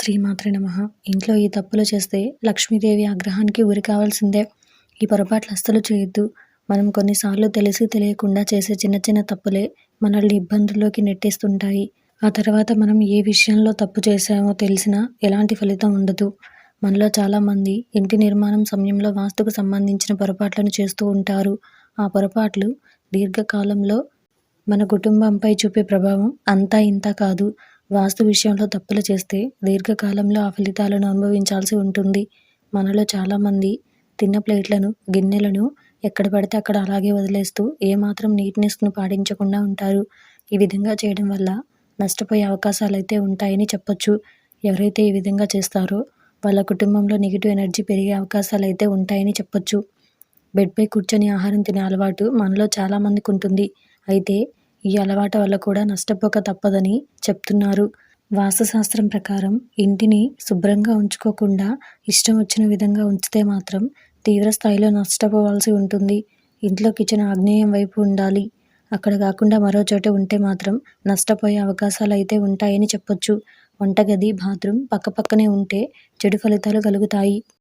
శ్రీమాత్రే నమః. ఇంట్లో ఈ తప్పులు చేస్తే లక్ష్మీదేవి ఆగ్రహానికి గురి కావాల్సిందే. ఈ పొరపాట్లు అస్సలు చేయొద్దు. మనం కొన్నిసార్లు తెలిసి తెలియకుండా చేసే చిన్న చిన్న తప్పులే మనల్ని ఇబ్బందుల్లోకి నెట్టేస్తుంటాయి. ఆ తర్వాత మనం ఏ విషయంలో తప్పు చేశామో తెలిసినా ఎలాంటి ఫలితం ఉండదు. మనలో చాలామంది ఇంటి నిర్మాణం సమయంలో వాస్తుకు సంబంధించిన పొరపాట్లను చేస్తూ ఉంటారు. ఆ పొరపాట్లు దీర్ఘకాలంలో మన కుటుంబంపై చూపే ప్రభావం అంతా ఇంతా కాదు. వాస్తు విషయంలో తప్పులు చేస్తే దీర్ఘకాలంలో ఆ ఫలితాలను అనుభవించాల్సి ఉంటుంది. మనలో చాలామంది తిన్న ప్లేట్లను, గిన్నెలను ఎక్కడ పడితే అక్కడ అలాగే వదిలేస్తూ ఏమాత్రం నీట్‌నెస్‌ను పాటించకుండా ఉంటారు. ఈ విధంగా చేయడం వల్ల నష్టపోయే అవకాశాలైతే ఉంటాయని చెప్పొచ్చు. ఎవరైతే ఈ విధంగా చేస్తారో వాళ్ళ కుటుంబంలో నెగెటివ్ ఎనర్జీ పెరిగే అవకాశాలైతే ఉంటాయని చెప్పొచ్చు. బెడ్‌పై కూర్చొని ఆహారం తినే అలవాటు మనలో చాలామందికుంటుంది. అయితే ఈ అలవాటు వల్ల కూడా నష్టపోక తప్పదని చెప్తున్నారు. వాస్తుశాస్త్రం ప్రకారం ఇంటిని శుభ్రంగా ఉంచుకోకుండా ఇష్టం వచ్చిన విధంగా ఉంచితే మాత్రం తీవ్ర స్థాయిలో నష్టపోవాల్సి ఉంటుంది. ఇంట్లో కిచెన్ ఆగ్నేయం వైపు ఉండాలి. అక్కడ కాకుండా మరో చోట ఉంటే మాత్రం నష్టపోయే అవకాశాలైతే ఉంటాయని చెప్పొచ్చు. వంటగది, బాత్రూమ్ పక్కపక్కనే ఉంటే చెడు ఫలితాలు కలుగుతాయి.